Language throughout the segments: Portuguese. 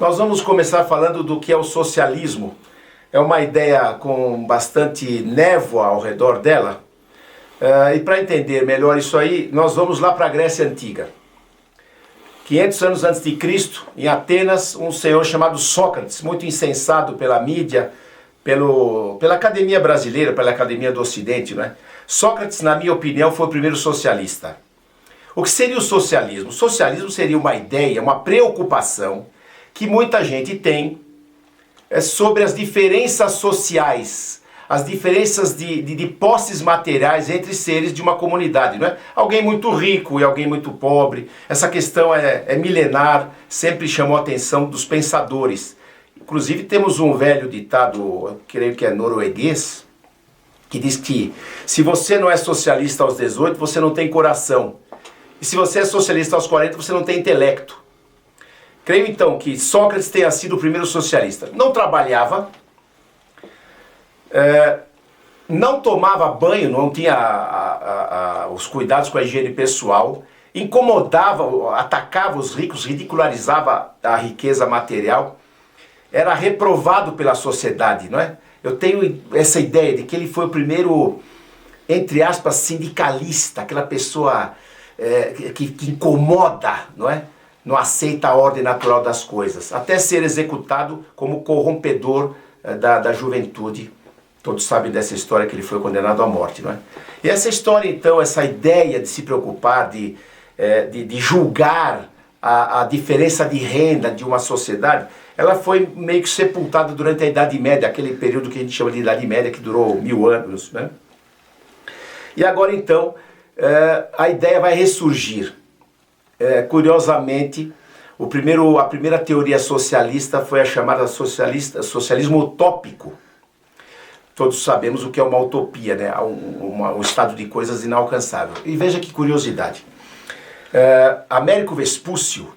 Nós vamos começar falando do que é o socialismo. É uma ideia com bastante névoa ao redor dela. E para entender melhor isso aí, nós vamos lá para a Grécia Antiga. 500 anos antes de Cristo, em Atenas, um senhor chamado Sócrates, muito incensado pela mídia, pela academia brasileira, pela academia do Ocidente, né? Sócrates, na minha opinião, foi o primeiro socialista. O que seria o socialismo? O socialismo seria uma ideia, uma preocupação que muita gente tem sobre as diferenças sociais, as diferenças de posses materiais entre seres de uma comunidade, não é? Alguém muito rico e alguém muito pobre. Essa questão é milenar, sempre chamou a atenção dos pensadores. Inclusive temos um velho ditado, creio que é norueguês, que diz que se você não é socialista aos 18, você não tem coração. E se você é socialista aos 40, você não tem intelecto. Creio então que Sócrates tenha sido o primeiro socialista. Não trabalhava, não tomava banho, não tinha os cuidados com a higiene pessoal, incomodava, atacava os ricos, ridicularizava a riqueza material, era reprovado pela sociedade, não é? Eu tenho essa ideia de que ele foi o primeiro, entre aspas, sindicalista, aquela pessoa que incomoda, não é? Não aceita a ordem natural das coisas, até ser executado como corrompedor da juventude. Todos sabem dessa história, que ele foi condenado à morte, não é? E essa história, então, essa ideia de se preocupar, de julgar a diferença de renda de uma sociedade, ela foi meio que sepultada durante a Idade Média, aquele período que a gente chama de Idade Média, que durou 1000 anos, né? E agora, então, a ideia vai ressurgir. Curiosamente, a primeira teoria socialista foi a chamada socialismo utópico. Todos sabemos o que é uma utopia, né? Um estado de coisas inalcançável. E veja que curiosidade. Américo Vespúcio,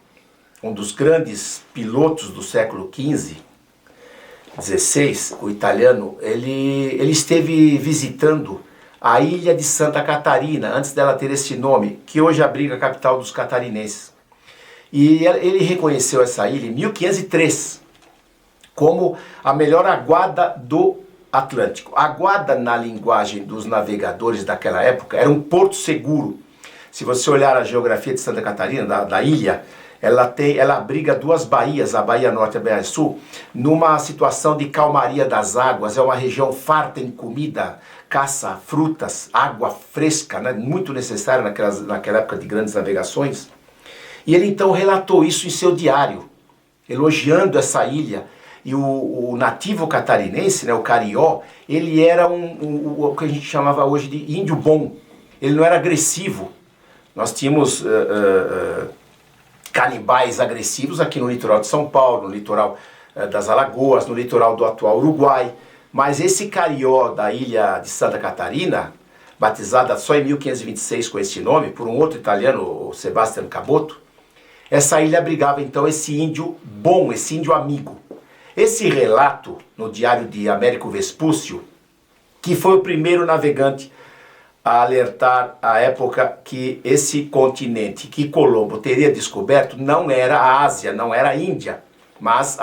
um dos grandes pilotos do século XV, XVI, o italiano, ele esteve visitando a ilha de Santa Catarina, antes dela ter esse nome, que hoje abriga a capital dos catarinenses. E ele reconheceu essa ilha em 1503 como a melhor aguada do Atlântico. Aguada, na linguagem dos navegadores daquela época, era um porto seguro. Se você olhar a geografia de Santa Catarina, da ilha, ela abriga duas baías, a Baía Norte e a Baía Sul, numa situação de calmaria das águas. É uma região farta em comida, caça, frutas, água fresca, né? Muito necessária naquela época de grandes navegações. E ele então relatou isso em seu diário, elogiando essa ilha. E o nativo catarinense, né, o carió, ele era o que a gente chamava hoje de índio bom. Ele não era agressivo. Nós tínhamos canibais agressivos aqui no litoral de São Paulo, no litoral das Alagoas, no litoral do atual Uruguai. Mas esse carió da ilha de Santa Catarina, batizada só em 1526 com esse nome, por um outro italiano, o Sebastiano Cabotto, essa ilha abrigava então esse índio bom, esse índio amigo. Esse relato, no diário de Américo Vespúcio, que foi o primeiro navegante a alertar à época que esse continente que Colombo teria descoberto não era a Ásia, não era a Índia, mas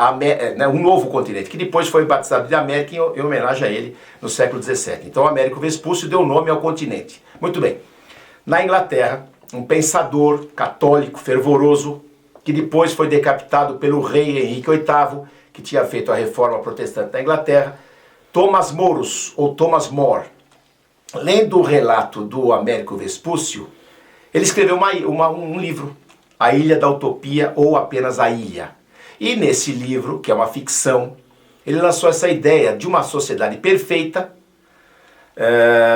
um novo continente, que depois foi batizado de América em homenagem a ele no século XVII. Então Américo Vespúcio deu nome ao continente. Muito bem. Na Inglaterra, um pensador católico fervoroso, que depois foi decapitado pelo rei Henrique VIII, que tinha feito a reforma protestante da Inglaterra, Thomas More. Lendo o relato do Américo Vespúcio, ele escreveu um livro, A Ilha da Utopia ou apenas A Ilha. E nesse livro, que é uma ficção, ele lançou essa ideia de uma sociedade perfeita,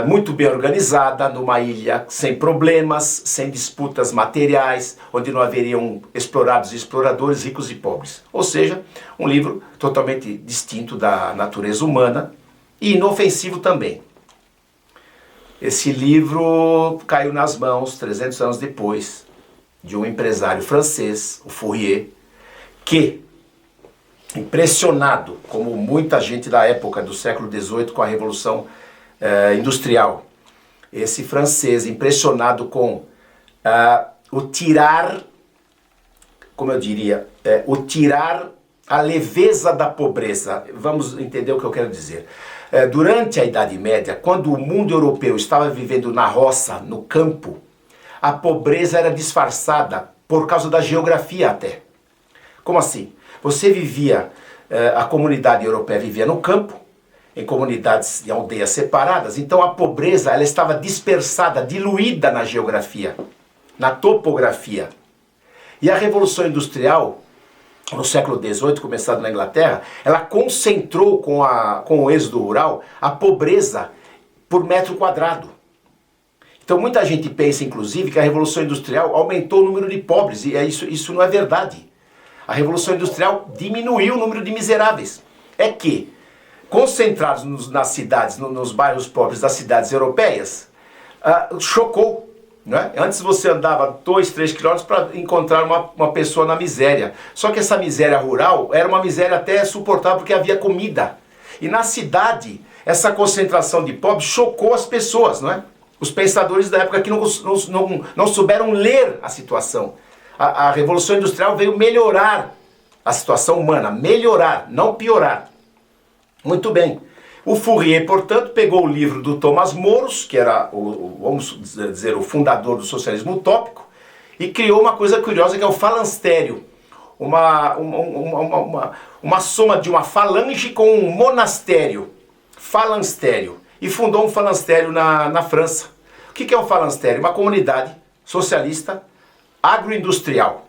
muito bem organizada, numa ilha sem problemas, sem disputas materiais, onde não haveriam explorados e exploradores, ricos e pobres. Ou seja, um livro totalmente distinto da natureza humana e inofensivo também. Esse livro caiu nas mãos, 300 anos depois, de um empresário francês, o Fourier, que, impressionado, como muita gente da época do século XVIII com a Revolução Industrial, esse francês impressionado com o tirar, como eu diria, o tirar a leveza da pobreza. Vamos entender o que eu quero dizer. Durante a Idade Média, quando o mundo europeu estava vivendo na roça, no campo, a pobreza era disfarçada por causa da geografia até. Como assim? Você vivia, a comunidade europeia vivia no campo, em comunidades e aldeias separadas, então a pobreza ela estava dispersada, diluída na geografia, na topografia. E a Revolução Industrial, no século XVIII, começado na Inglaterra, ela concentrou com o êxodo rural a pobreza por metro quadrado. Então muita gente pensa, inclusive, que a Revolução Industrial aumentou o número de pobres, e isso não é verdade. A Revolução Industrial diminuiu o número de miseráveis. É que, concentrados nas cidades, nos bairros pobres das cidades europeias, chocou. Né? Antes você andava 2, 3 quilômetros para encontrar uma pessoa na miséria. Só que essa miséria rural era uma miséria até suportável porque havia comida. E na cidade, essa concentração de pobres chocou as pessoas, não é? Os pensadores da época que não souberam ler a situação. A Revolução Industrial veio melhorar a situação humana, melhorar, não piorar. Muito bem. O Fourier, portanto, pegou o livro do Thomas More, que era, vamos dizer, o fundador do socialismo utópico, e criou uma coisa curiosa que é o falanstério. Uma soma de uma falange com um monastério. Falanstério. E fundou um falanstério na França. O que é um falanstério? Uma comunidade socialista agroindustrial,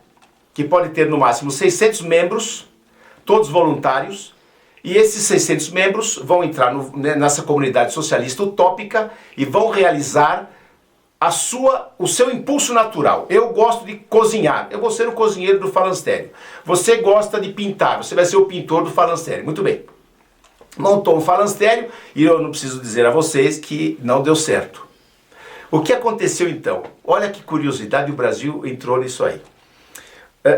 que pode ter no máximo 600 membros, todos voluntários, e esses 600 membros vão entrar nessa comunidade socialista utópica e vão realizar o seu impulso natural. Eu gosto de cozinhar, eu vou ser o cozinheiro do falanstério. Você gosta de pintar, você vai ser o pintor do falanstério. Muito bem. Montou um falanstério e eu não preciso dizer a vocês que não deu certo. O que aconteceu então? Olha que curiosidade, o Brasil entrou nisso aí.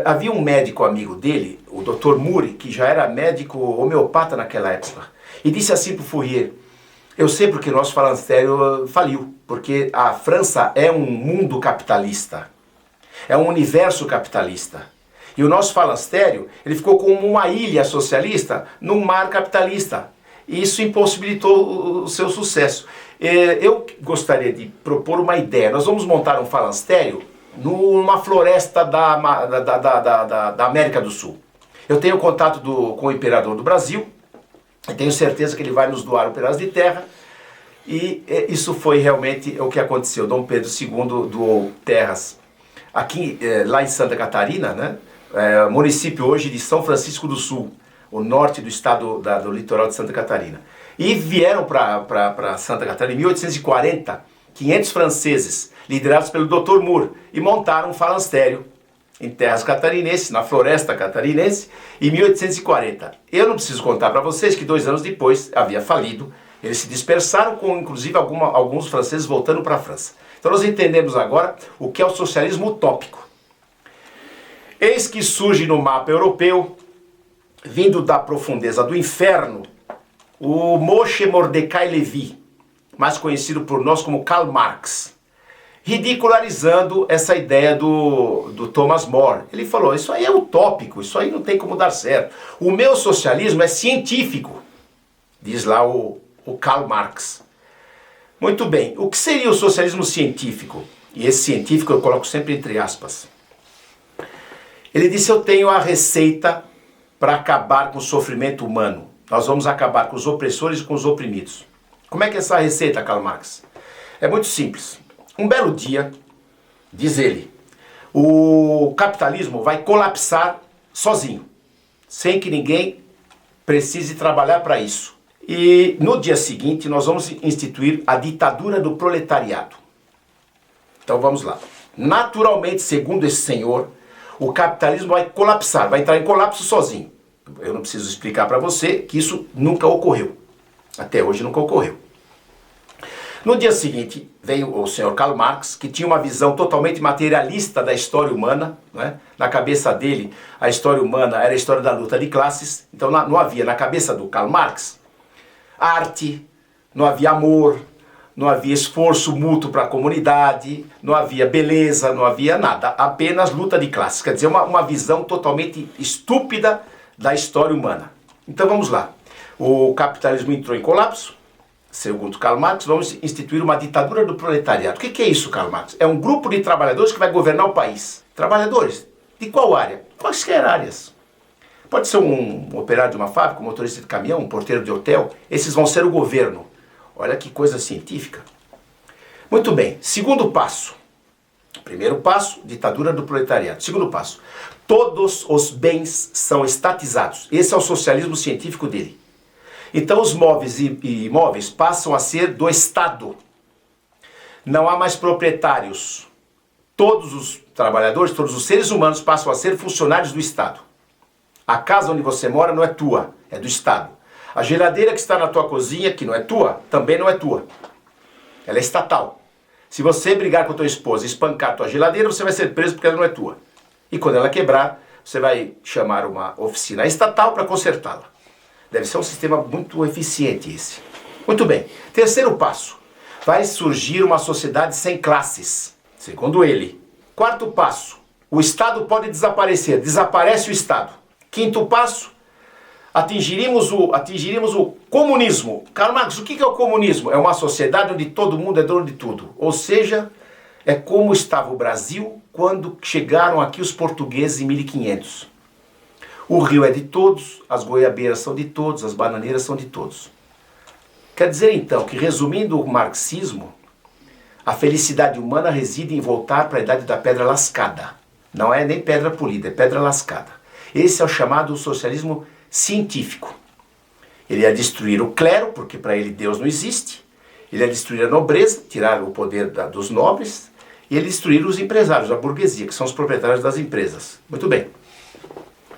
Havia um médico amigo dele, o Dr. Muri, que já era médico homeopata naquela época, e disse assim para o Fourier: eu sei porque nosso falanstério faliu, porque a França é um mundo capitalista, é um universo capitalista. E o nosso falanstério, ele ficou como uma ilha socialista num mar capitalista. E isso impossibilitou o seu sucesso. Eu gostaria de propor uma ideia. Nós vamos montar um falanstério numa floresta da América do Sul. Eu tenho contato com o imperador do Brasil, e tenho certeza que ele vai nos doar um pedaço de terra, e isso foi realmente o que aconteceu. Dom Pedro II doou terras aqui, lá em Santa Catarina, né? Município hoje de São Francisco do Sul, o norte do estado do litoral de Santa Catarina. E vieram para Santa Catarina em 1840, 500 franceses, liderados pelo Dr. Moore, e montaram um falanstério em terras catarinenses, na floresta catarinense, em 1840. Eu não preciso contar para vocês que 2 anos depois havia falido, eles se dispersaram, com inclusive alguns franceses voltando para a França. Então nós entendemos agora o que é o socialismo utópico. Eis que surge no mapa europeu, vindo da profundeza do inferno, o Moshe Mordecai Levy, mais conhecido por nós como Karl Marx, ridicularizando essa ideia do Thomas More. Ele falou: isso aí é utópico, isso aí não tem como dar certo. O meu socialismo é científico, diz lá o Karl Marx. Muito bem, o que seria o socialismo científico? E esse científico eu coloco sempre entre aspas. Ele disse: eu tenho a receita para acabar com o sofrimento humano. Nós vamos acabar com os opressores e com os oprimidos. Como é que é essa receita, Karl Marx? É muito simples. Um belo dia, diz ele, o capitalismo vai colapsar sozinho, sem que ninguém precise trabalhar para isso. E no dia seguinte nós vamos instituir a ditadura do proletariado. Então vamos lá. Naturalmente, segundo esse senhor, o capitalismo vai colapsar, vai entrar em colapso sozinho. Eu não preciso explicar para você que isso nunca ocorreu. Até hoje nunca ocorreu. No dia seguinte veio o senhor Karl Marx, que tinha uma visão totalmente materialista da história humana, né? Na cabeça dele, a história humana era a história da luta de classes. Então não havia na cabeça do Karl Marx arte, não havia amor, não havia esforço mútuo para a comunidade, não havia beleza, não havia nada, apenas luta de classes. Quer dizer, uma visão totalmente estúpida da história humana. Então vamos lá. O capitalismo entrou em colapso, segundo Karl Marx, vamos instituir uma ditadura do proletariado. O que é isso, Karl Marx? É um grupo de trabalhadores que vai governar o país. Trabalhadores? De qual área? Quaisquer áreas. Pode ser um operário de uma fábrica, um motorista de caminhão, um porteiro de hotel. Esses vão ser o governo. Olha que coisa científica. Muito bem. Segundo passo. Primeiro passo, ditadura do proletariado. Segundo passo, todos os bens são estatizados. Esse é o socialismo científico dele. Então os móveis e imóveis passam a ser do Estado. Não há mais proprietários. Todos os trabalhadores, todos os seres humanos passam a ser funcionários do Estado. A casa onde você mora não é tua, é do Estado. A geladeira que está na tua cozinha, que não é tua, também não é tua. Ela é estatal. Se você brigar com a tua esposa e espancar a tua geladeira, você vai ser preso porque ela não é tua. E quando ela quebrar, você vai chamar uma oficina estatal para consertá-la. Deve ser um sistema muito eficiente esse. Muito bem. Terceiro passo. Vai surgir uma sociedade sem classes, segundo ele. Quarto passo. O Estado pode desaparecer. Desaparece o Estado. Quinto passo. Atingiremos o comunismo. Karl Marx, o que é o comunismo? É uma sociedade onde todo mundo é dono de tudo. Ou seja, é como estava o Brasil quando chegaram aqui os portugueses em 1500. O rio é de todos, as goiabeiras são de todos, as bananeiras são de todos. Quer dizer então que, resumindo o marxismo, a felicidade humana reside em voltar para a idade da pedra lascada. Não é nem pedra polida, é pedra lascada. Esse é o chamado socialismo científico. Ele ia destruir o clero, porque para ele Deus não existe. Ele ia destruir a nobreza, tirar o poder dos nobres. E ele ia destruir os empresários, a burguesia, que são os proprietários das empresas. Muito bem.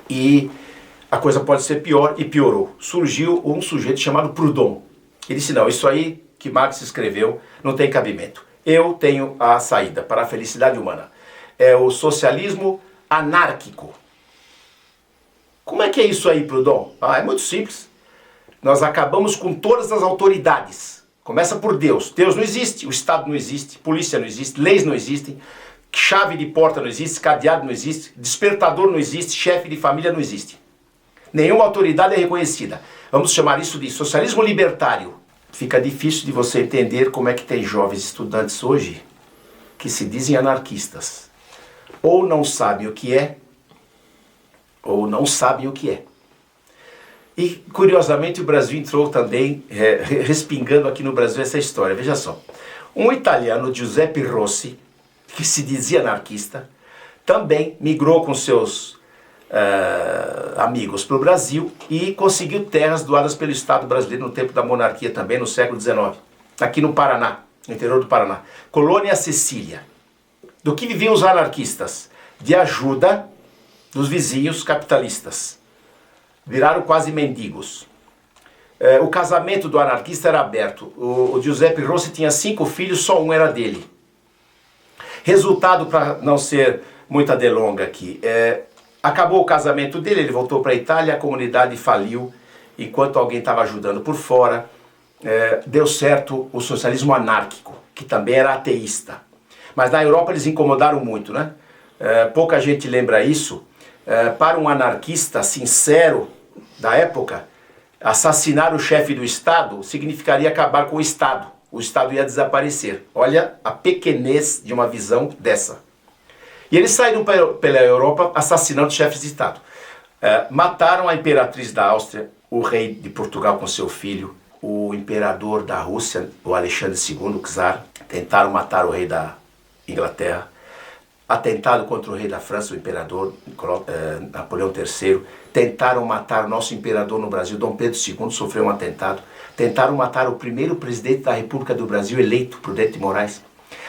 E a coisa pode ser pior, e piorou. Surgiu um sujeito chamado Proudhon. Ele disse, não, isso aí que Marx escreveu não tem cabimento. Eu tenho a saída para a felicidade humana. É o socialismo anárquico. Como é que é isso aí, Proudhon? É muito simples. Nós acabamos com todas as autoridades. Começa por Deus. Deus não existe, o Estado não existe, polícia não existe, leis não existem, chave de porta não existe, cadeado não existe, despertador não existe, chefe de família não existe. Nenhuma autoridade é reconhecida. Vamos chamar isso de socialismo libertário. Fica difícil de você entender como é que tem jovens estudantes hoje que se dizem anarquistas. Ou não sabem o que é, ou não sabem o que é. E, curiosamente, o Brasil entrou também, respingando aqui no Brasil essa história. Veja só, um italiano, Giuseppe Rossi, que se dizia anarquista, também migrou com seus amigos para o Brasil e conseguiu terras doadas pelo Estado brasileiro no tempo da monarquia também, no século XIX, aqui no Paraná, no interior do Paraná. Colônia Cecília. Do que viviam os anarquistas? De ajuda dos vizinhos capitalistas. Viraram quase mendigos. O casamento do anarquista era aberto. O Giuseppe Rossi tinha 5 filhos, só um era dele. Resultado, para não ser muita delonga aqui, acabou o casamento dele, ele voltou para a Itália, a comunidade faliu, enquanto alguém estava ajudando por fora. Deu certo o socialismo anárquico, que também era ateísta. Mas na Europa eles incomodaram muito, né? Pouca gente lembra isso. Para um anarquista sincero da época, assassinar o chefe do Estado significaria acabar com o Estado. O Estado ia desaparecer. Olha a pequenez de uma visão dessa. E eles saíram pela Europa assassinando chefes de Estado. Mataram a imperatriz da Áustria, o rei de Portugal com seu filho, o imperador da Rússia, o Alexandre II, o czar. Tentaram matar o rei da Inglaterra. Atentado contra o rei da França, o imperador Napoleão III. Tentaram matar nosso imperador no Brasil, Dom Pedro II, sofreu um atentado. Tentaram matar o primeiro presidente da República do Brasil, eleito, Prudente de Moraes.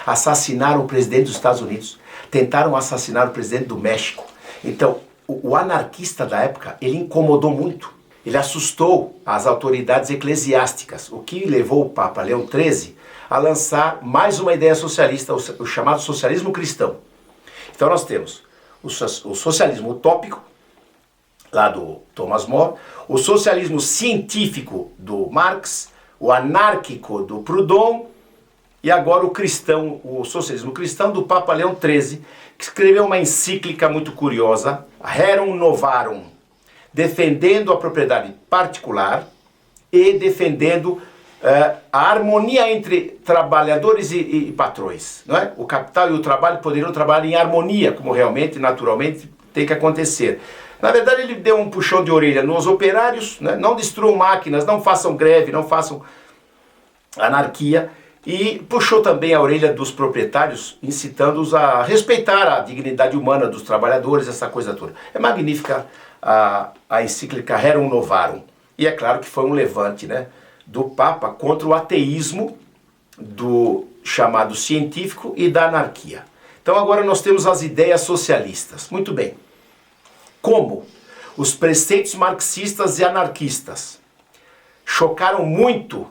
Assassinaram o presidente dos Estados Unidos. Tentaram assassinar o presidente do México. Então, o anarquista da época, ele incomodou muito. Ele assustou as autoridades eclesiásticas, o que levou o Papa Leão XIII a lançar mais uma ideia socialista, o chamado socialismo cristão. Então nós temos o socialismo utópico, lá do Thomas More, o socialismo científico do Marx, o anárquico do Proudhon, e agora o cristão, o socialismo cristão do Papa Leão XIII, que escreveu uma encíclica muito curiosa, Rerum Novarum, defendendo a propriedade particular e defendendo a harmonia entre trabalhadores e patrões. Não é? O capital e o trabalho poderiam trabalhar em harmonia, como realmente, naturalmente, tem que acontecer. Na verdade, ele deu um puxão de orelha nos operários, né? Não destruam máquinas, não façam greve, não façam anarquia, e puxou também a orelha dos proprietários, incitando-os a respeitar a dignidade humana dos trabalhadores, essa coisa toda. É magnífica a encíclica Rerum Novarum. E é claro que foi um levante, né, do Papa contra o ateísmo do chamado científico e da anarquia. Então agora nós temos as ideias socialistas. Muito bem. Como os preceitos marxistas e anarquistas chocaram muito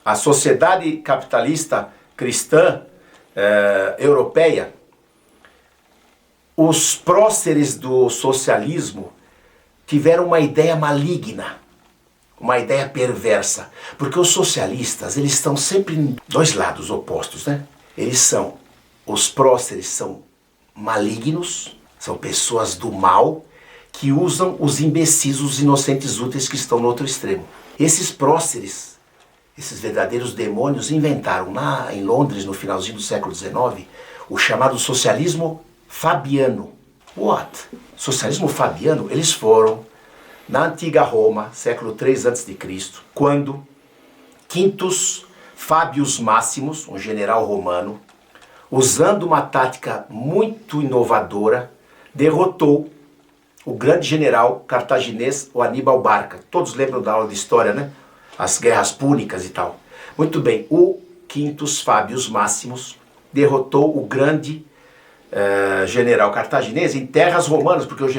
a sociedade capitalista cristã europeia, os próceres do socialismo tiveram uma ideia maligna, uma ideia perversa, porque os socialistas, eles estão sempre em dois lados opostos, né? Os próceres são malignos, são pessoas do mal que usam os imbecis, os inocentes úteis que estão no outro extremo. Esses próceres, esses verdadeiros demônios, inventaram lá em Londres, no finalzinho do século XIX, o chamado socialismo fabiano. What? Socialismo fabiano? Eles foram na antiga Roma, século III a.C., quando Quintus Fabius Maximus, um general romano, usando uma tática muito inovadora, derrotou o grande general cartaginês, o Aníbal Barca. Todos lembram da aula de história, né? As guerras púnicas e tal. Muito bem, o Quintus Fabius Maximus derrotou o grande general cartaginês em terras romanas, porque o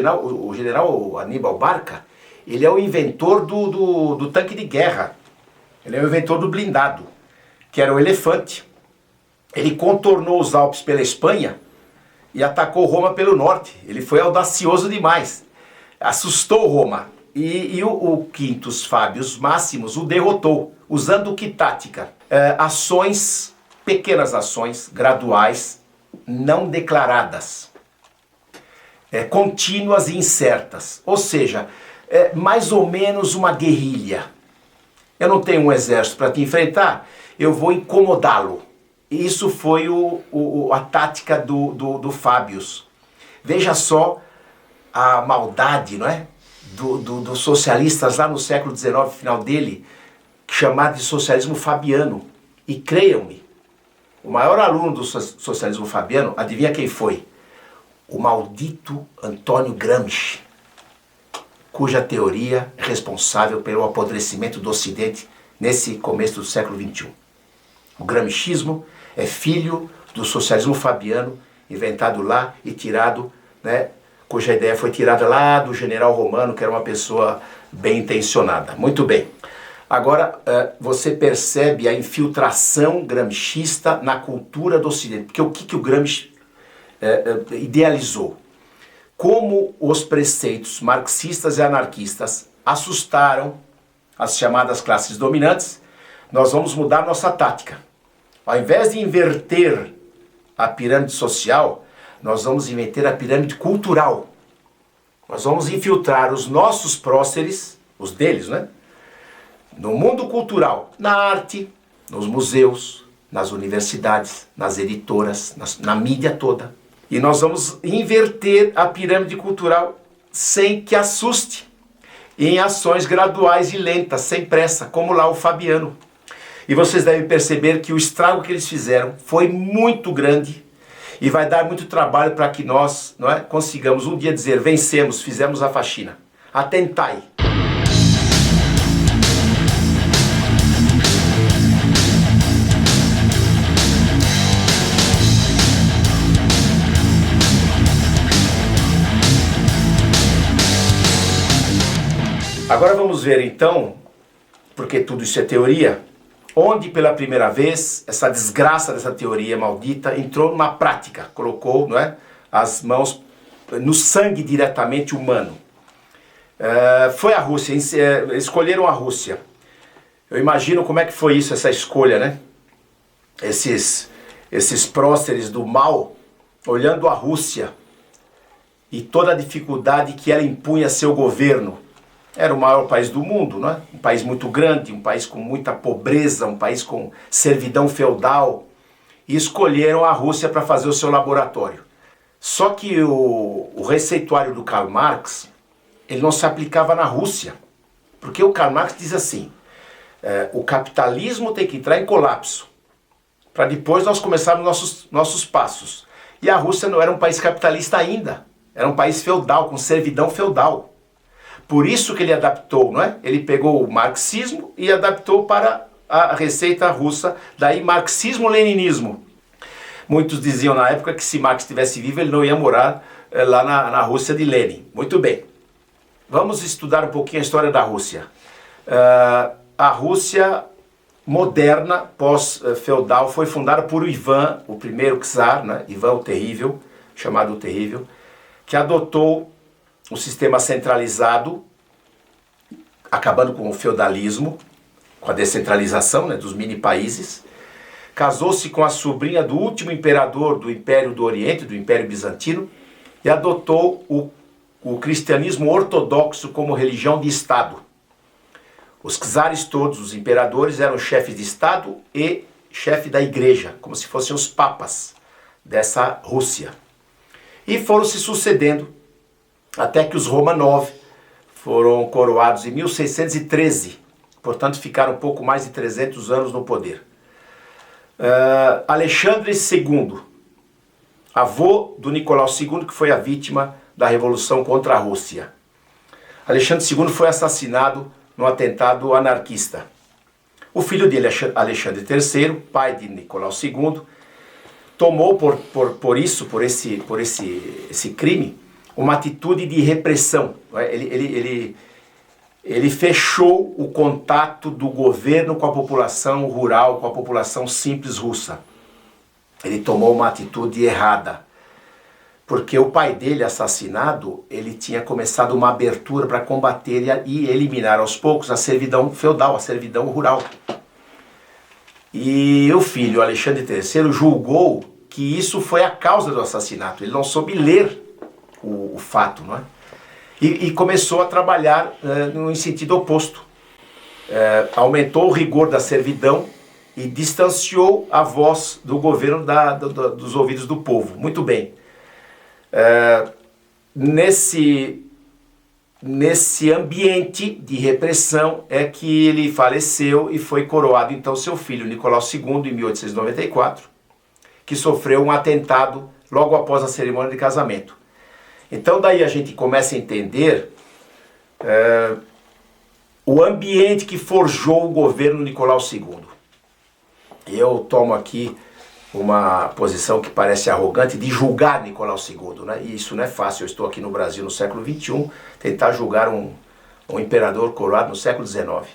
general Aníbal Barca, ele é o inventor do tanque de guerra. Ele é o inventor do blindado, que era o elefante. Ele contornou os Alpes pela Espanha e atacou Roma pelo norte. Ele foi audacioso demais. Assustou Roma. E o Quintus Fabius Maximus o derrotou, usando que tática? Ações, pequenas ações, graduais, não declaradas, contínuas e incertas. Ou seja, mais ou menos uma guerrilha. Eu não tenho um exército para te enfrentar, eu vou incomodá-lo. Isso foi a tática do Fabius. Veja só a maldade, não é? Dos socialistas lá no século XIX, final dele, chamado de socialismo fabiano. E creiam-me, o maior aluno do socialismo fabiano, adivinha quem foi? O maldito Antônio Gramsci, cuja teoria é responsável pelo apodrecimento do Ocidente nesse começo do século XXI. O gramscismo é filho do socialismo fabiano, inventado lá e tirado, né, cuja ideia foi tirada lá do general romano, que era uma pessoa bem intencionada. Muito bem. Agora, você percebe a infiltração gramscista na cultura do Ocidente. Porque o que o Gramsci idealizou? Como os preceitos marxistas e anarquistas assustaram as chamadas classes dominantes, nós vamos mudar nossa tática. Ao invés de inverter a pirâmide social, nós vamos inverter a pirâmide cultural. Nós vamos infiltrar os nossos próceres, os deles, né? No mundo cultural, na arte, nos museus, nas universidades, nas editoras, na mídia toda. E nós vamos inverter a pirâmide cultural sem que assuste, em ações graduais e lentas, sem pressa, como lá o Fabiano. E vocês devem perceber que o estrago que eles fizeram foi muito grande e vai dar muito trabalho para que nós, não é, consigamos um dia dizer: vencemos, fizemos a faxina. Atentai! Agora vamos ver então, porque tudo isso é teoria, onde pela primeira vez essa desgraça dessa teoria maldita entrou numa prática, colocou, não é, as mãos no sangue diretamente humano. Foi a Rússia, escolheram a Rússia. Eu imagino como é que foi isso, essa escolha, né? Esses próceres do mal olhando a Rússia e toda a dificuldade que ela impunha a seu governo. Era o maior país do mundo, né? Um país muito grande, um país com muita pobreza, um país com servidão feudal. E escolheram a Rússia para fazer o seu laboratório. Só que o receituário do Karl Marx, ele não se aplicava na Rússia. Porque o Karl Marx diz assim, o capitalismo tem que entrar em colapso, para depois nós começarmos nossos passos. E a Rússia não era um país capitalista ainda, era um país feudal, com servidão feudal. Por isso que ele adaptou, não é? Ele pegou o marxismo e adaptou para a receita russa, daí marxismo-leninismo. Muitos diziam na época que se Marx estivesse vivo, ele não ia morar lá na Rússia de Lenin. Muito bem. Vamos estudar um pouquinho a história da Rússia. A Rússia moderna, pós-feudal, foi fundada por Ivan, o primeiro czar, né? Ivan o Terrível, chamado o Terrível, que adotou um sistema centralizado, acabando com o feudalismo, com a descentralização, né, dos mini-países. Casou-se com a sobrinha do último imperador do Império do Oriente, do Império Bizantino, e adotou o cristianismo ortodoxo como religião de Estado. Os czares todos, os imperadores, eram chefes de Estado e chefe da igreja, como se fossem os papas dessa Rússia. E foram se sucedendo, até que os Romanov foram coroados em 1613, portanto ficaram um pouco mais de 300 anos no poder. Alexandre II, avô do Nicolau II, que foi a vítima da Revolução contra a Rússia. Alexandre II foi assassinado num atentado anarquista. O filho dele, Alexandre III, pai de Nicolau II, tomou por esse crime, uma atitude de repressão. Ele fechou o contato do governo com a população rural, com a população simples russa. Ele tomou uma atitude errada. Porque o pai dele, assassinado, ele tinha começado uma abertura para combater e eliminar aos poucos a servidão feudal, a servidão rural. E o filho, Alexandre III, julgou que isso foi a causa do assassinato. Ele não soube ler o fato, não é? E começou a trabalhar no sentido oposto. Aumentou o rigor da servidão e distanciou a voz do governo dos ouvidos do povo. Muito bem. Nesse ambiente de repressão é que ele faleceu e foi coroado então seu filho, Nicolau II, em 1894, que sofreu um atentado logo após a cerimônia de casamento. Então daí a gente começa a entender o ambiente que forjou o governo Nicolau II. Eu tomo aqui uma posição que parece arrogante de julgar Nicolau II, né? E isso não é fácil. Eu estou aqui no Brasil no século XXI, tentar julgar um imperador coroado no século XIX.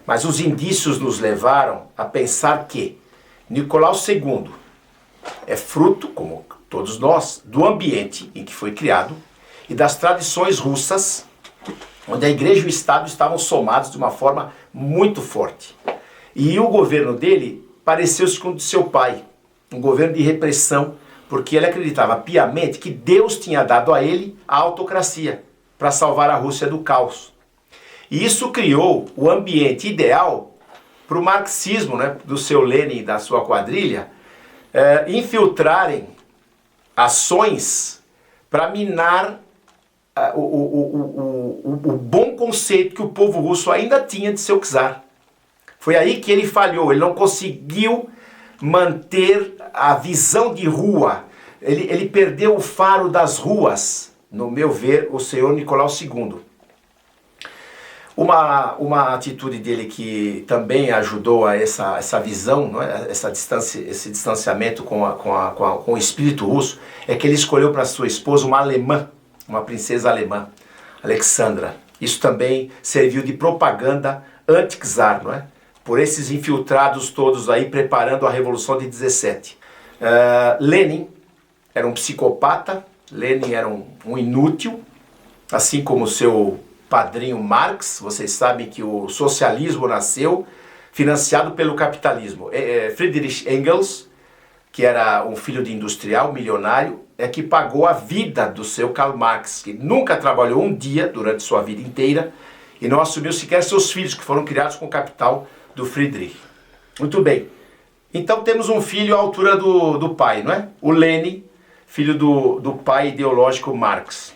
Mas os indícios nos levaram a pensar que Nicolau II é fruto, como todos nós, do ambiente em que foi criado e das tradições russas, onde a igreja e o Estado estavam somados de uma forma muito forte. E o governo dele pareceu-se com o de seu pai, um governo de repressão, porque ele acreditava piamente que Deus tinha dado a ele a autocracia para salvar a Rússia do caos. E isso criou o ambiente ideal para o marxismo, né, do seu Lenin e da sua quadrilha, infiltrarem ações para minar o bom conceito que o povo russo ainda tinha de seu czar. Foi aí que ele falhou, ele não conseguiu manter a visão de rua, ele perdeu o faro das ruas, no meu ver, o senhor Nicolau II. Uma atitude dele que também ajudou a essa visão, não é? Esse distanciamento com o espírito russo, é que ele escolheu para sua esposa uma alemã, uma princesa alemã, Alexandra. Isso também serviu de propaganda anti-czar, não é? Por esses infiltrados todos aí preparando a Revolução de 17. Lenin era um psicopata, Lenin era um inútil, assim como o seu padrinho Marx. Vocês sabem que o socialismo nasceu financiado pelo capitalismo. Friedrich Engels, que era um filho de industrial, milionário, é que pagou a vida do seu Karl Marx, que nunca trabalhou um dia durante sua vida inteira e não assumiu sequer seus filhos, que foram criados com o capital do Friedrich. Muito bem. Então temos um filho à altura do pai, não é? O Lenin, filho do pai ideológico Marx.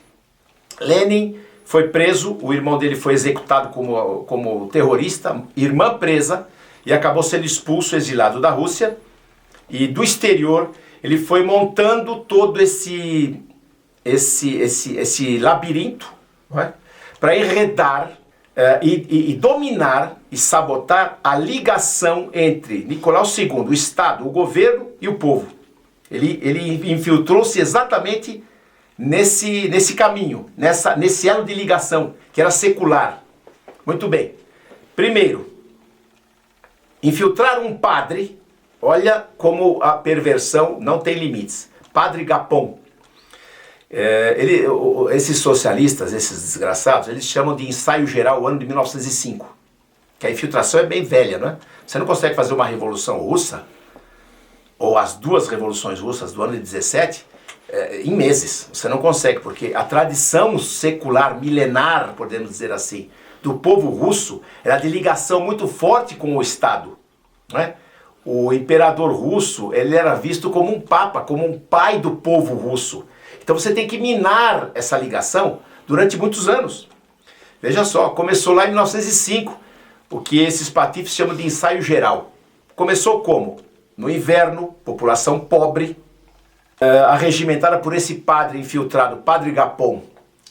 Lenin foi preso, o irmão dele foi executado como terrorista, irmã presa, e acabou sendo expulso, exilado da Rússia. E do exterior, ele foi montando todo esse labirinto, não é? Para enredar e dominar e sabotar a ligação entre Nicolau II, o Estado, o governo e o povo. Ele infiltrou-se exatamente nesse caminho, nesse elo de ligação, que era secular. Muito bem. Primeiro, infiltrar um padre, olha como a perversão não tem limites. Padre Gapon. Esses socialistas, esses desgraçados, eles chamam de ensaio geral o ano de 1905. Que a infiltração é bem velha, não é? Você não consegue fazer uma revolução russa, ou as duas revoluções russas do ano de 17, em meses. Você não consegue, porque a tradição secular, milenar, podemos dizer assim, do povo russo era de ligação muito forte com o Estado, não é? O imperador russo, ele era visto como um papa, como um pai do povo russo. Então você tem que minar essa ligação durante muitos anos. Veja só, começou lá em 1905, o que esses patifes chamam de ensaio geral. Começou como? No inverno, população pobre, arregimentada por esse padre infiltrado, Padre Gapon.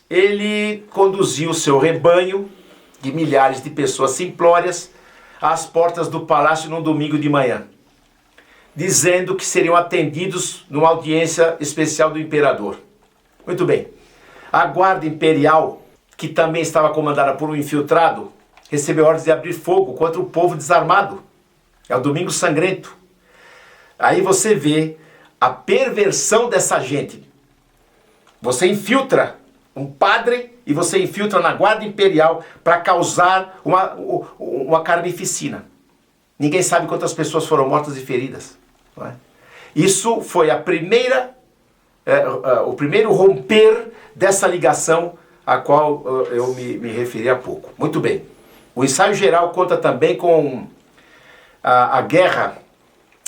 Ele conduziu o seu rebanho de milhares de pessoas simplórias às portas do palácio num domingo de manhã, dizendo que seriam atendidos numa audiência especial do imperador. Muito bem. A guarda imperial, que também estava comandada por um infiltrado, recebeu ordens de abrir fogo contra o povo desarmado. É o Domingo Sangrento. Aí você vê a perversão dessa gente. Você infiltra um padre e você infiltra na guarda imperial para causar uma carnificina. Ninguém sabe quantas pessoas foram mortas e feridas. Não é? Isso foi o primeiro romper dessa ligação a qual eu me referi há pouco. Muito bem. O ensaio geral conta também com a guerra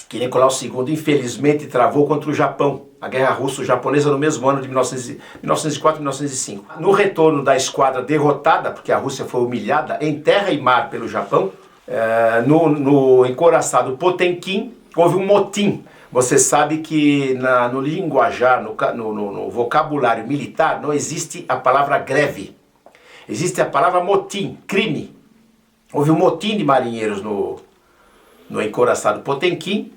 que Nicolau II infelizmente travou contra o Japão, a guerra russo-japonesa no mesmo ano de 1904 e 1905. No retorno da esquadra derrotada, porque a Rússia foi humilhada em terra e mar pelo Japão, no encouraçado Potemkin, houve um motim. Você sabe que no linguajar, no vocabulário militar, não existe a palavra greve. Existe a palavra motim, crime. Houve um motim de marinheiros no encouraçado Potemkin,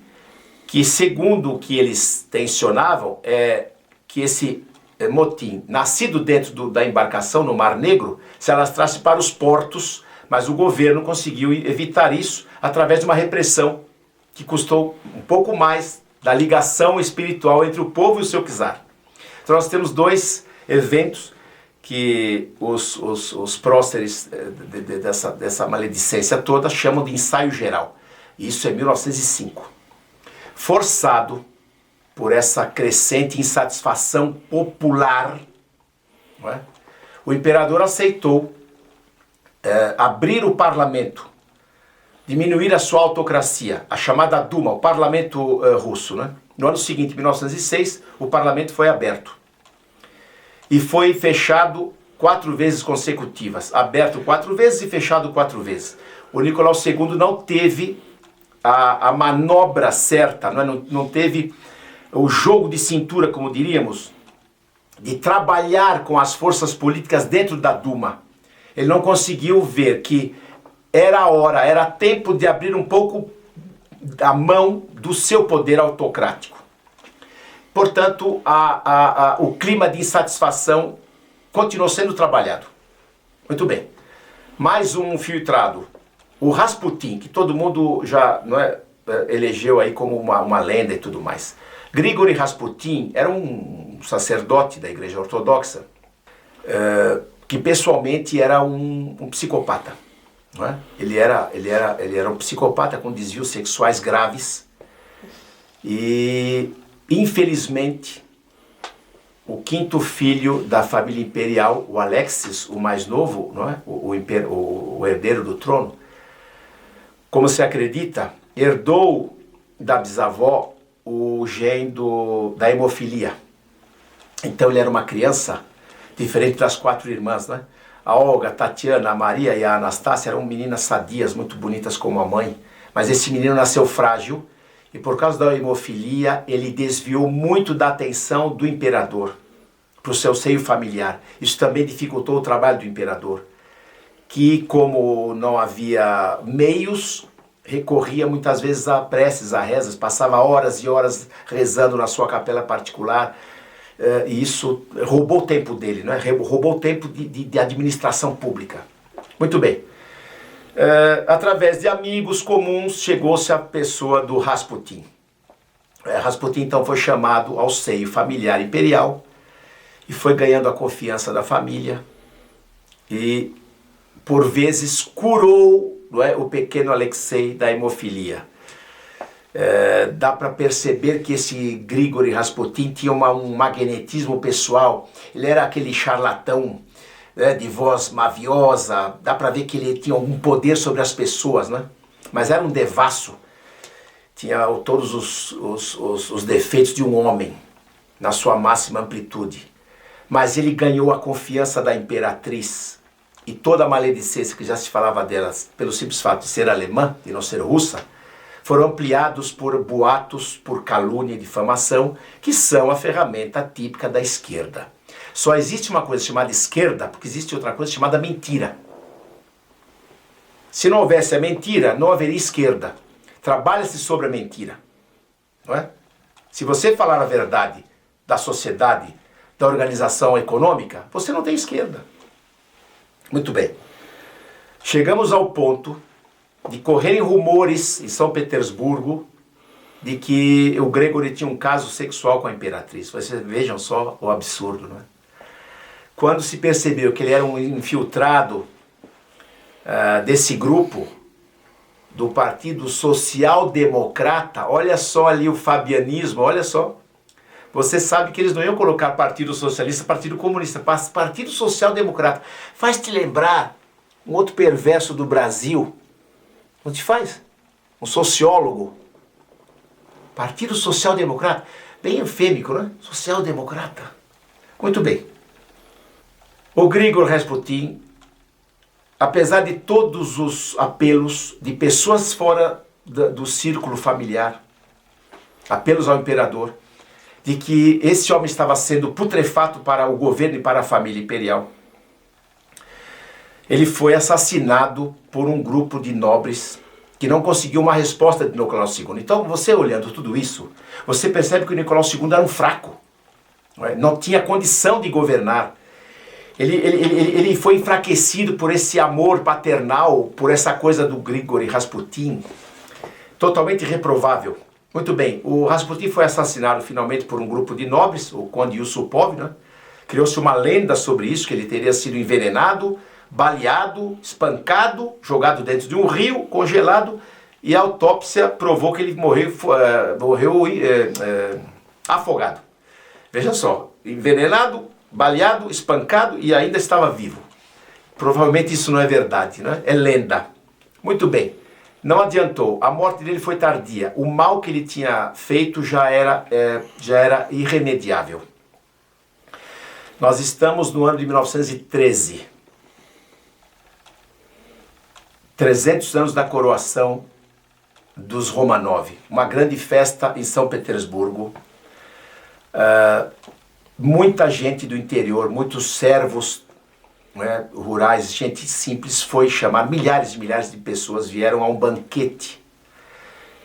que segundo o que eles tensionavam, é que esse motim, nascido dentro da embarcação no Mar Negro, se alastrasse para os portos, mas o governo conseguiu evitar isso através de uma repressão que custou um pouco mais da ligação espiritual entre o povo e o seu czar. Então nós temos dois eventos que os próceres dessa maledicência toda chamam de ensaio geral. Isso é 1905. Forçado por essa crescente insatisfação popular, não é? O imperador aceitou abrir o parlamento, diminuir a sua autocracia, a chamada Duma, o parlamento russo. Né? No ano seguinte, 1906, o parlamento foi aberto. E foi fechado 4 vezes consecutivas. Aberto 4 vezes e fechado 4 vezes. O Nicolau II não teve a manobra certa, não teve o jogo de cintura, como diríamos, de trabalhar com as forças políticas dentro da Duma. Ele não conseguiu ver que era tempo de abrir um pouco a mão do seu poder autocrático. Portanto, o clima de insatisfação continuou sendo trabalhado. Muito bem. Mais um filtrado. O Rasputin, que todo mundo já elegeu aí como uma lenda e tudo mais. Grigori Rasputin era um sacerdote da Igreja Ortodoxa, que pessoalmente era um psicopata. Não é? Ele era um psicopata com desvios sexuais graves e, infelizmente, o quinto filho da família imperial, o Alexis, o mais novo, não é? O herdeiro do trono, como se acredita, herdou da bisavó o gene da hemofilia. Então ele era uma criança diferente das 4 irmãs, né? A Olga, a Tatiana, a Maria e a Anastácia eram meninas sadias, muito bonitas como a mãe. Mas esse menino nasceu frágil e por causa da hemofilia ele desviou muito da atenção do imperador para o seu seio familiar. Isso também dificultou o trabalho do imperador, que como não havia meios, recorria muitas vezes a preces, a rezas, passava horas e horas rezando na sua capela particular. E isso roubou o tempo dele, né? Roubou o tempo de administração pública. Muito bem. Através de amigos comuns, chegou-se a pessoa do Rasputin. Rasputin, então, foi chamado ao seio familiar imperial e foi ganhando a confiança da família e, por vezes, curou, não é, o pequeno Alexei da hemofilia. Dá para perceber que esse Grigori Rasputin tinha um magnetismo pessoal. Ele era aquele charlatão, né, de voz maviosa. Dá para ver que ele tinha algum poder sobre as pessoas, né? Mas era um devasso. Tinha todos os defeitos de um homem na sua máxima amplitude. Mas ele ganhou a confiança da imperatriz e toda a maledicência que já se falava delas pelo simples fato de ser alemã, de não ser russa, foram ampliados por boatos, por calúnia e difamação, que são a ferramenta típica da esquerda. Só existe uma coisa chamada esquerda, porque existe outra coisa chamada mentira. Se não houvesse a mentira, não haveria esquerda. Trabalha-se sobre a mentira, não é? Se você falar a verdade da sociedade, da organização econômica, você não tem esquerda. Muito bem. Chegamos ao ponto de correrem rumores em São Petersburgo de que o Grigori tinha um caso sexual com a imperatriz. Vocês vejam só o absurdo, não é? Quando se percebeu que ele era um infiltrado desse grupo, do Partido Social Democrata, olha só ali o fabianismo, olha só. Você sabe que eles não iam colocar Partido Socialista, Partido Comunista, Partido Social Democrata. Faz-te lembrar um outro perverso do Brasil. Não te faz? Um sociólogo. Partido Social Democrata. Bem eufêmico, né? Social Democrata. Muito bem. O Grigor Rasputin, apesar de todos os apelos de pessoas fora do círculo familiar, apelos ao imperador, de que esse homem estava sendo putrefato para o governo e para a família imperial, ele foi assassinado por um grupo de nobres que não conseguiu uma resposta de Nicolau II. Então, você olhando tudo isso, você percebe que o Nicolau II era um fraco, não tinha condição de governar. Ele foi enfraquecido por esse amor paternal, por essa coisa do Grigori Rasputin, totalmente reprovável. Muito bem, o Rasputin foi assassinado finalmente por um grupo de nobres, o Conde Yusupov, né? Criou-se uma lenda sobre isso, que ele teria sido envenenado, baleado, espancado, jogado dentro de um rio, congelado, e a autópsia provou que ele morreu afogado. Veja só, envenenado, baleado, espancado e ainda estava vivo. Provavelmente isso não é verdade, né? É lenda. Muito bem, não adiantou, a morte dele foi tardia, o mal que ele tinha feito já era irremediável. Nós estamos no ano de 1913, 300 anos da coroação dos Romanov, uma grande festa em São Petersburgo. Muita gente do interior, muitos servos, né, rurais, gente simples foi chamada, milhares e milhares de pessoas vieram a um banquete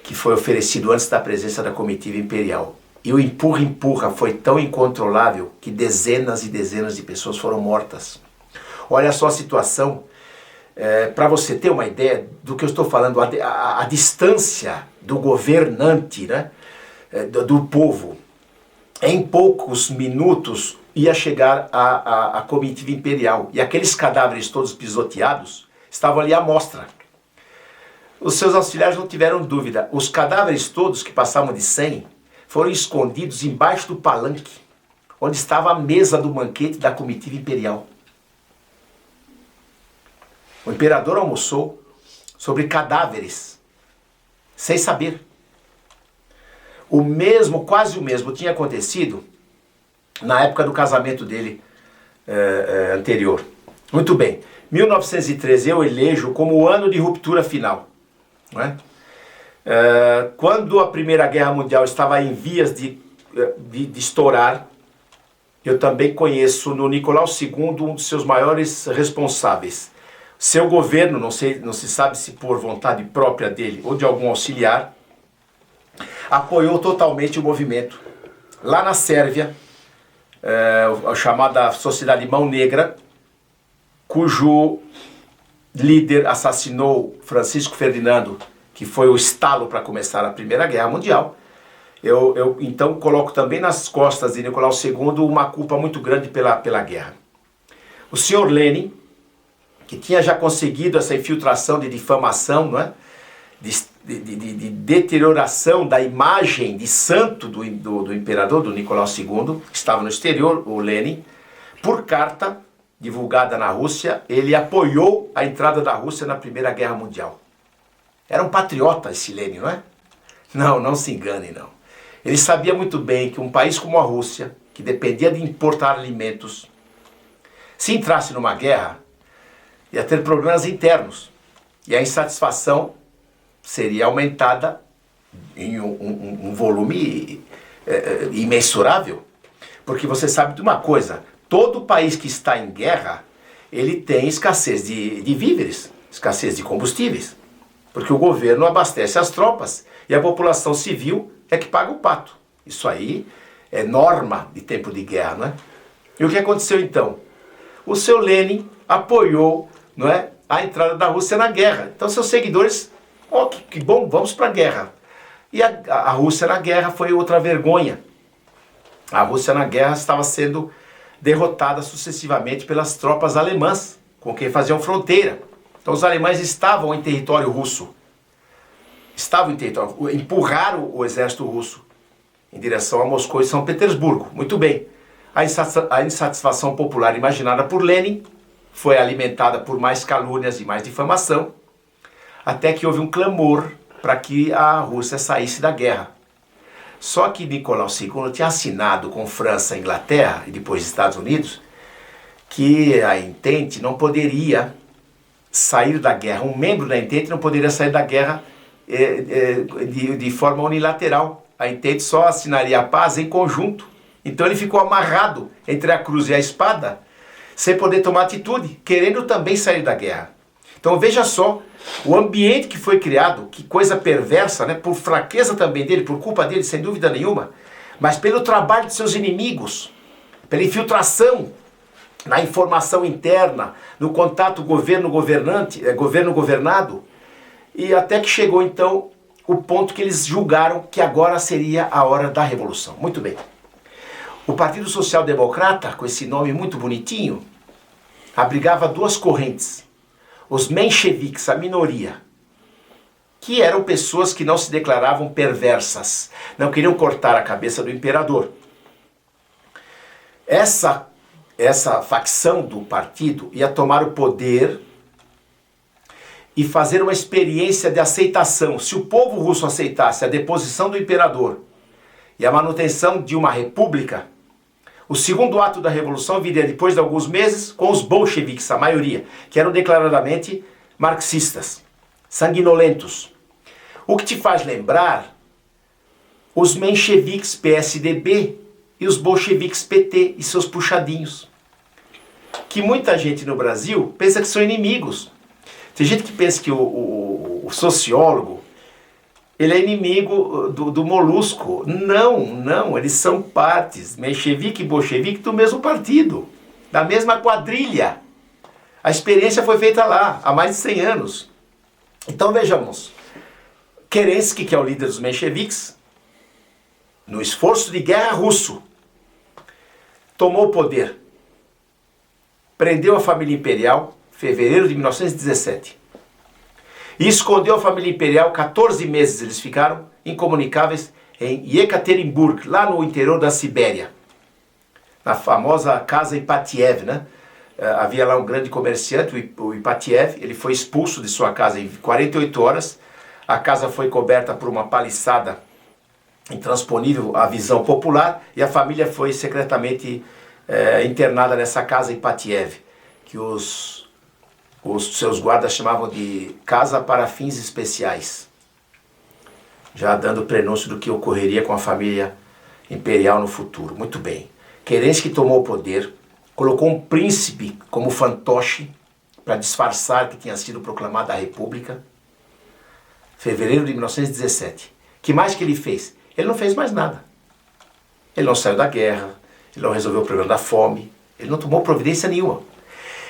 que foi oferecido antes da presença da comitiva imperial. E o empurra-empurra foi tão incontrolável que dezenas e dezenas de pessoas foram mortas. Olha só a situação, para você ter uma ideia do que eu estou falando, a distância do governante, né, do povo. Em poucos minutos ia chegar a comitiva imperial. E aqueles cadáveres todos pisoteados estavam ali à mostra. Os seus auxiliares não tiveram dúvida. Os cadáveres todos, que passavam de 100, foram escondidos embaixo do palanque, onde estava a mesa do banquete da comitiva imperial. O imperador almoçou sobre cadáveres, sem saber. O mesmo, quase o mesmo, tinha acontecido na época do casamento dele anterior. Muito bem, 1913 eu elejo como o ano de ruptura final. Não é? Quando a Primeira Guerra Mundial estava em vias de estourar, eu também conheço no Nicolau II um dos seus maiores responsáveis. Seu governo, não se sabe se por vontade própria dele ou de algum auxiliar, apoiou totalmente o movimento. Lá na Sérvia, a chamada Sociedade Mão Negra, cujo líder assassinou Francisco Ferdinando, que foi o estalo para começar a Primeira Guerra Mundial. Eu então coloco também nas costas de Nicolau II uma culpa muito grande pela guerra. O senhor Lenin, que tinha já conseguido essa infiltração de difamação, não é? de deterioração da imagem de santo do imperador, do Nicolau II, que estava no exterior, o Lenin, por carta divulgada na Rússia, ele apoiou a entrada da Rússia na Primeira Guerra Mundial. Era um patriota esse Lenin, não é? Não se engane, não. Ele sabia muito bem que um país como a Rússia, que dependia de importar alimentos, se entrasse numa guerra, ia ter problemas internos. E a insatisfação seria aumentada em um volume imensurável. Porque você sabe de uma coisa, todo país que está em guerra, ele tem escassez de víveres, escassez de combustíveis. Porque o governo abastece as tropas e a população civil é que paga o pato. Isso aí é norma de tempo de guerra, não é? E o que aconteceu então? O seu Lenin apoiou, não é, a entrada da Rússia na guerra. Então seus seguidores, que bom, vamos para a guerra. E a Rússia na guerra foi outra vergonha. A Rússia na guerra estava sendo derrotada sucessivamente pelas tropas alemãs, com quem faziam fronteira. Então os alemães estavam em território russo. Empurraram o exército russo em direção a Moscou e São Petersburgo. Muito bem. A insatisfação popular imaginada por Lenin foi alimentada por mais calúnias e mais difamação, até que houve um clamor para que a Rússia saísse da guerra. Só que Nicolau II tinha assinado com França, Inglaterra e depois Estados Unidos que a Entente não poderia sair da guerra. Um membro da Entente não poderia sair da guerra de forma unilateral. A Entente só assinaria a paz em conjunto. Então ele ficou amarrado entre a cruz e a espada, sem poder tomar atitude, querendo também sair da guerra. Então veja só, o ambiente que foi criado, que coisa perversa, né? Por fraqueza também dele, por culpa dele, sem dúvida nenhuma, mas pelo trabalho de seus inimigos, pela infiltração na informação interna, no contato governo-governante, governo-governado, e até que chegou então o ponto que eles julgaram que agora seria a hora da revolução. Muito bem. O Partido Social Democrata, com esse nome muito bonitinho, abrigava duas correntes. Os mencheviques, a minoria, que eram pessoas que não se declaravam perversas, não queriam cortar a cabeça do imperador. Essa facção do partido ia tomar o poder e fazer uma experiência de aceitação. Se o povo russo aceitasse a deposição do imperador e a manutenção de uma república, o segundo ato da revolução viria depois de alguns meses com os bolcheviques, a maioria, que eram declaradamente marxistas, sanguinolentos. O que te faz lembrar os mencheviques PSDB e os bolcheviques PT e seus puxadinhos, que muita gente no Brasil pensa que são inimigos. Tem gente que pensa que o sociólogo, ele é inimigo do molusco. Não, eles são partes, menchevique e bolchevique, do mesmo partido, da mesma quadrilha. A experiência foi feita lá, há mais de 100 anos. Então vejamos, Kerensky, que é o líder dos mencheviques, no esforço de guerra russo, tomou o poder, prendeu a família imperial, fevereiro de 1917. E escondeu a família imperial, 14 meses eles ficaram incomunicáveis em Yekaterinburg, lá no interior da Sibéria. na famosa Casa Ipatiev, né? Havia lá um grande comerciante, o Ipatiev, ele foi expulso de sua casa em 48 horas, a casa foi coberta por uma paliçada intransponível à visão popular e a família foi secretamente internada nessa Casa Ipatiev, que os seus guardas chamavam de Casa para Fins Especiais, já dando prenúncio do que ocorreria com a família imperial no futuro. Muito bem. Kerensky tomou o poder, colocou um príncipe como fantoche para disfarçar que tinha sido proclamada a República. Fevereiro de 1917. Que mais que ele fez? Ele não fez mais nada. Ele não saiu da guerra, ele não resolveu o problema da fome, ele não tomou providência nenhuma.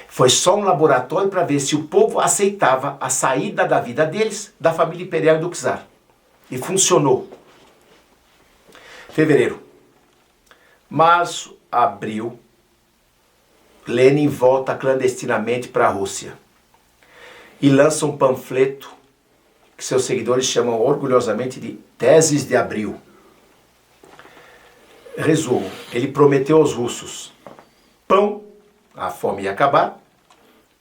Foi só um laboratório para ver se o povo aceitava a saída da vida deles, da família imperial e do czar. E funcionou. Fevereiro. Março, abril, Lenin volta clandestinamente para a Rússia e lança um panfleto que seus seguidores chamam orgulhosamente de Teses de Abril. Resumo, ele prometeu aos russos pão, a fome ia acabar,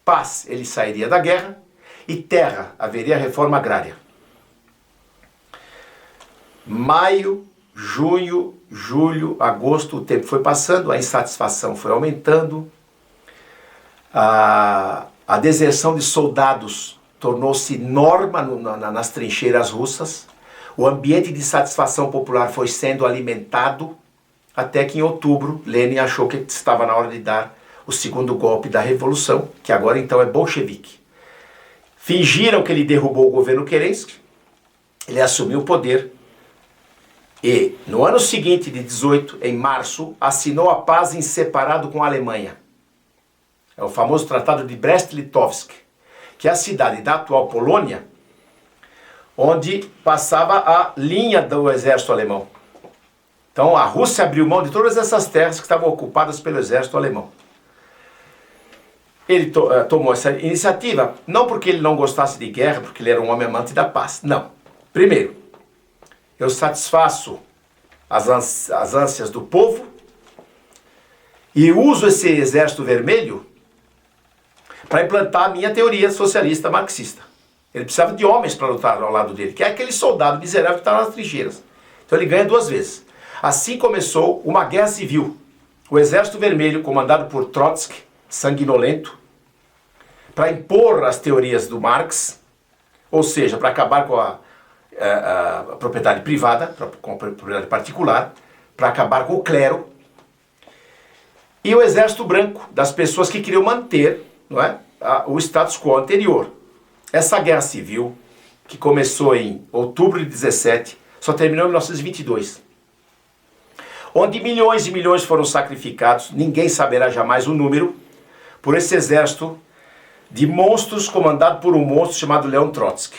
paz, ele sairia da guerra, e terra, haveria reforma agrária. Maio, junho, julho, agosto, o tempo foi passando, a insatisfação foi aumentando, a deserção de soldados tornou-se norma nas trincheiras russas, o ambiente de insatisfação popular foi sendo alimentado, até que em outubro Lenin achou que estava na hora de dar o segundo golpe da revolução, que agora então é bolchevique. Fingiram que ele derrubou o governo Kerensky, ele assumiu o poder e no ano seguinte, de 18, em março, assinou a paz em separado com a Alemanha. É o famoso Tratado de Brest-Litovsk, que é a cidade da atual Polônia, onde passava a linha do exército alemão. Então a Rússia abriu mão de todas essas terras que estavam ocupadas pelo exército alemão. Ele tomou essa iniciativa, não porque ele não gostasse de guerra, porque ele era um homem amante da paz. Não. Primeiro, eu satisfaço as ânsias do povo e uso esse exército vermelho para implantar a minha teoria socialista marxista. Ele precisava de homens para lutar ao lado dele, que é aquele soldado miserável que está nas trincheiras. Então ele ganha duas vezes. Assim começou uma guerra civil. O Exército Vermelho, comandado por Trotsky, sanguinolento, para impor as teorias do Marx, ou seja, para acabar com a propriedade privada, com a propriedade particular, para acabar com o clero, e o Exército Branco, das pessoas que queriam manter, não é, o status quo anterior. Essa guerra civil, que começou em outubro de 17, só terminou em 1922. Onde milhões e milhões foram sacrificados, ninguém saberá jamais o número, por esse exército de monstros comandado por um monstro chamado Leon Trotsky.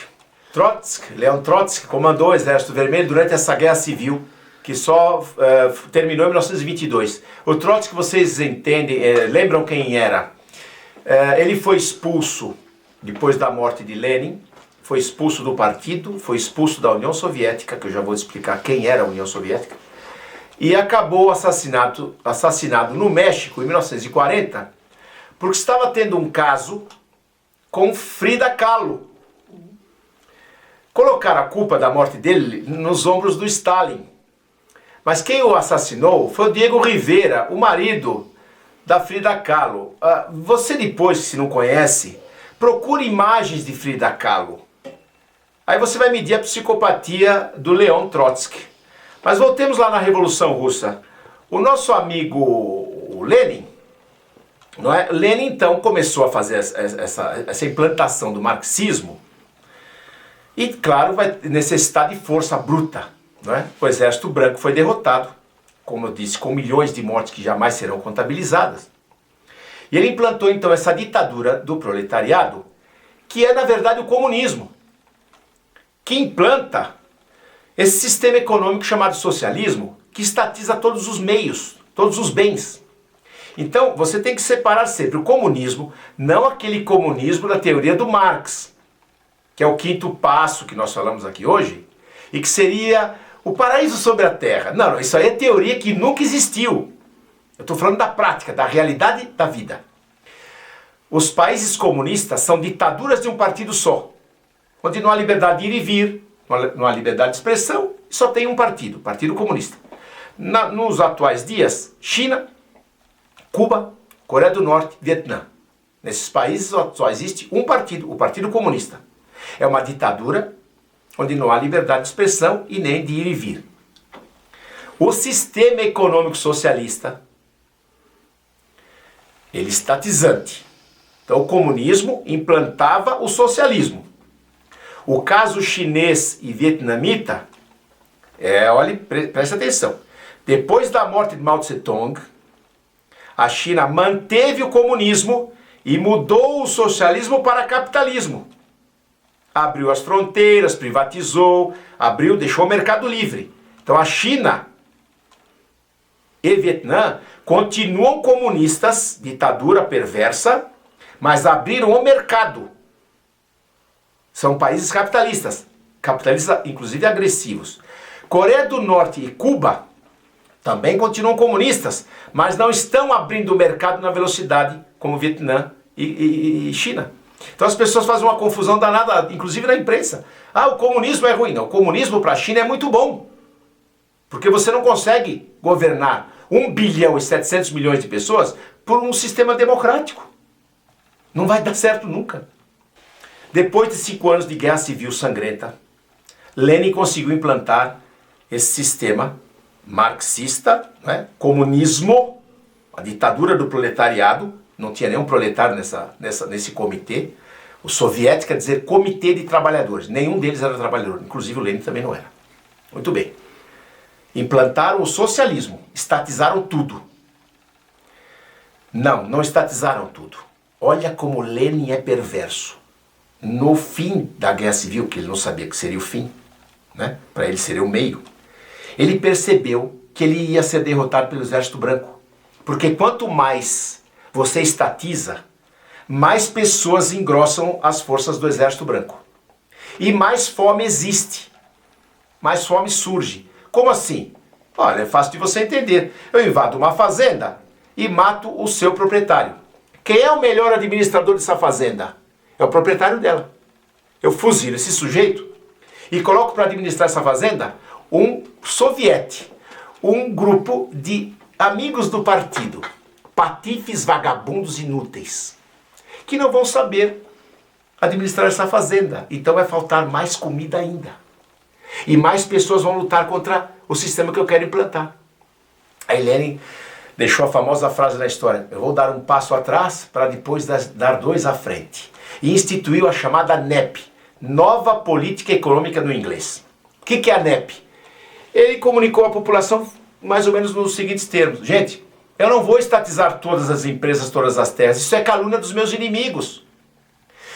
Leon Trotsky comandou o Exército Vermelho durante essa guerra civil, que só terminou em 1922. O Trotsky, vocês entendem, lembram quem era? Ele foi expulso depois da morte de Lenin, foi expulso do partido, foi expulso da União Soviética, que eu já vou explicar quem era a União Soviética, e acabou assassinado no México em 1940, porque estava tendo um caso com Frida Kahlo. Colocaram a culpa da morte dele nos ombros do Stalin. Mas quem o assassinou foi o Diego Rivera, o marido da Frida Kahlo. Você depois, se não conhece, procure imagens de Frida Kahlo. Aí você vai medir a psicopatia do Leon Trotsky. Mas voltemos lá na Revolução Russa. O nosso amigo Lenin, não é? Lenin então começou a fazer essa implantação do marxismo e, claro, vai necessitar de força bruta. Não é? O Exército Branco foi derrotado, como eu disse, com milhões de mortes que jamais serão contabilizadas. E ele implantou então essa ditadura do proletariado, que é na verdade o comunismo, que implanta esse sistema econômico chamado socialismo, que estatiza todos os meios, todos os bens. Então você tem que separar sempre o comunismo, não aquele comunismo da teoria do Marx, que é o quinto passo que nós falamos aqui hoje, e que seria o paraíso sobre a terra. Não, isso aí é teoria que nunca existiu. Eu estou falando da prática, da realidade da vida. Os países comunistas são ditaduras de um partido só, onde não há liberdade de ir e vir, não há liberdade de expressão, só tem um partido, o Partido Comunista. Nos atuais dias, China, Cuba, Coreia do Norte, Vietnã. Nesses países só existe um partido, o Partido Comunista. É uma ditadura onde não há liberdade de expressão e nem de ir e vir. O sistema econômico socialista, ele é estatizante. Então o comunismo implantava o socialismo. O caso chinês e vietnamita, olhe, preste atenção. Depois da morte de Mao Tse-tung, a China manteve o comunismo e mudou o socialismo para capitalismo. Abriu as fronteiras, privatizou, deixou o mercado livre. Então a China e Vietnã continuam comunistas, ditadura perversa, mas abriram o mercado. São países capitalistas inclusive agressivos. Coreia do Norte e Cuba também continuam comunistas, mas não estão abrindo o mercado na velocidade como Vietnã e China. Então as pessoas fazem uma confusão danada, inclusive na imprensa. O comunismo é ruim. Não, o comunismo para a China é muito bom. Porque você não consegue governar 1 bilhão e 700 milhões de pessoas por um sistema democrático. Não vai dar certo nunca. Depois de 5 anos de guerra civil sangrenta, Lenin conseguiu implantar esse sistema marxista, né? Comunismo, a ditadura do proletariado. Não tinha nenhum proletário nesse comitê. O soviético quer dizer comitê de trabalhadores. Nenhum deles era trabalhador, inclusive o Lenin também não era. Muito bem. Implantaram o socialismo, estatizaram tudo. Não estatizaram tudo. Olha como Lenin é perverso. No fim da Guerra Civil, que ele não sabia que seria o fim, né? Para ele seria o meio, ele percebeu que ele ia ser derrotado pelo Exército Branco. Porque quanto mais você estatiza, mais pessoas engrossam as forças do Exército Branco. E mais fome existe. Mais fome surge. Como assim? Olha, é fácil de você entender. Eu invado uma fazenda e mato o seu proprietário. Quem é o melhor administrador dessa fazenda? É o proprietário dela. Eu fuzilo esse sujeito e coloco para administrar essa fazenda um soviete, um grupo de amigos do partido, patifes vagabundos inúteis, que não vão saber administrar essa fazenda. Então vai faltar mais comida ainda. E mais pessoas vão lutar contra o sistema que eu quero implantar. Aí Lenin deixou a famosa frase na história: eu vou dar um passo atrás para depois dar 2 à frente. E instituiu a chamada NEP, Nova Política Econômica no inglês. O que é a NEP? Ele comunicou à população mais ou menos nos seguintes termos: gente, eu não vou estatizar todas as empresas, todas as terras, isso é calúnia dos meus inimigos.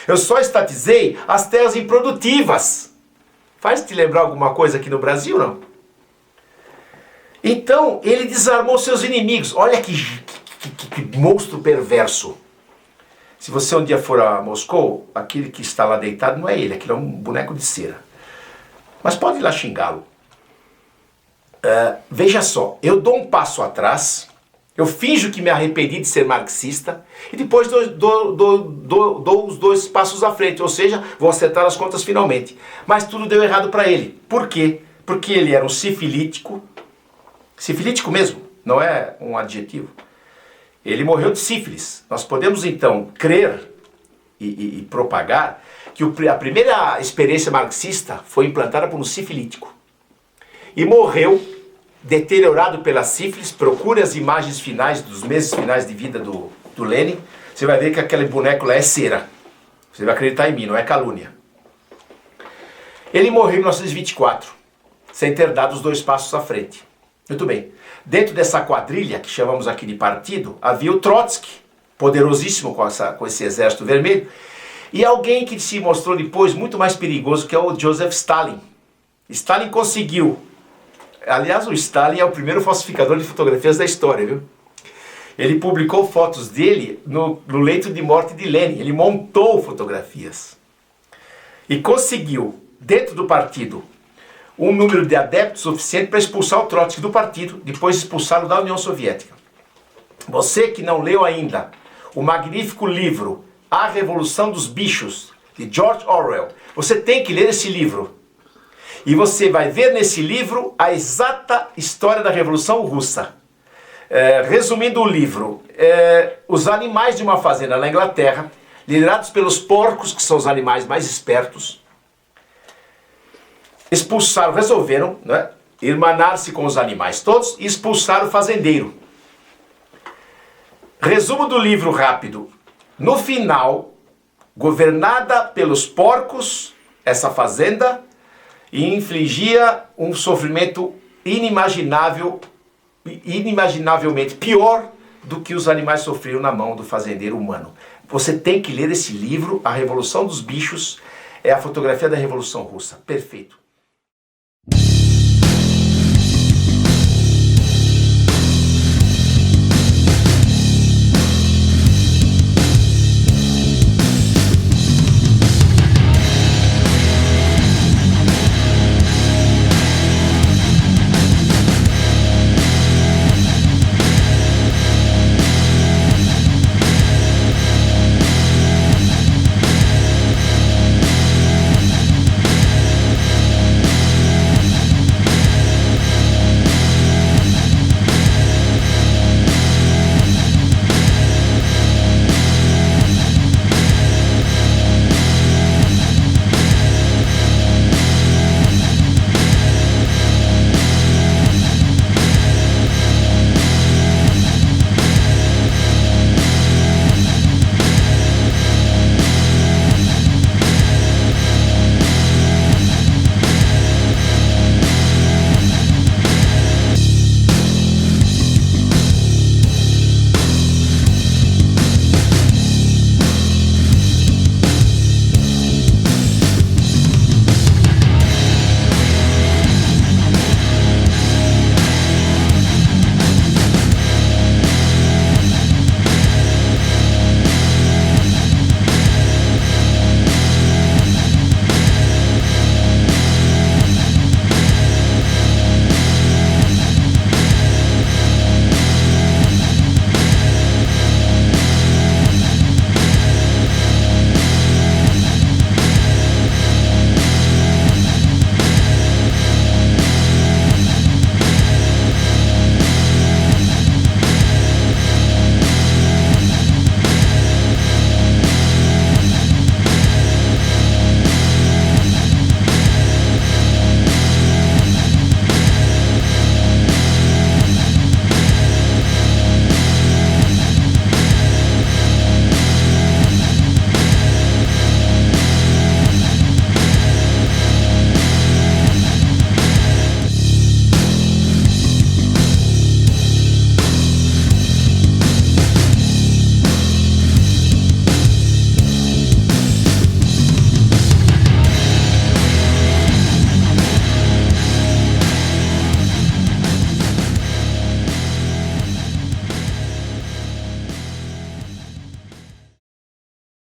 Eu só estatizei as terras improdutivas. Faz te lembrar alguma coisa aqui no Brasil, não? Então, ele desarmou seus inimigos. Olha que monstro perverso. Se você um dia for a Moscou, aquele que está lá deitado não é ele, aquele é um boneco de cera. Mas pode ir lá xingá-lo. Veja só, eu dou um passo atrás, eu finjo que me arrependi de ser marxista e depois dou os 2 passos à frente, ou seja, vou acertar as contas finalmente. Mas tudo deu errado para ele. Por quê? Porque ele era um sifilítico mesmo, não é um adjetivo. Ele morreu de sífilis. Nós podemos então crer e propagar que a primeira experiência marxista foi implantada por um sifilítico. E morreu deteriorado pela sífilis. Procure as imagens finais dos meses finais de vida do Lenin. Você vai ver que aquele boneco lá é cera. Você vai acreditar em mim, não é calúnia. Ele morreu em 1924, sem ter dado os 2 passos à frente. Muito bem. Dentro dessa quadrilha, que chamamos aqui de partido, havia o Trotsky, poderosíssimo com esse exército vermelho, e alguém que se mostrou depois muito mais perigoso, que é o Joseph Stalin. Stalin conseguiu. Aliás, o Stalin é o primeiro falsificador de fotografias da história, viu? Ele publicou fotos dele no leito de morte de Lenin. Ele montou fotografias. E conseguiu, dentro do partido, um número de adeptos suficiente para expulsar o Trotsky do partido, depois expulsá-lo da União Soviética. Você que não leu ainda o magnífico livro A Revolução dos Bichos, de George Orwell, você tem que ler esse livro. E você vai ver nesse livro a exata história da Revolução Russa. Resumindo o livro, os animais de uma fazenda na Inglaterra, liderados pelos porcos, que são os animais mais espertos, resolveram, né, irmanar-se com os animais todos e expulsar o fazendeiro. Resumo do livro rápido. No final, governada pelos porcos, essa fazenda infligia um sofrimento inimaginavelmente pior do que os animais sofriam na mão do fazendeiro humano. Você tem que ler esse livro, A Revolução dos Bichos, é a fotografia da Revolução Russa. Perfeito.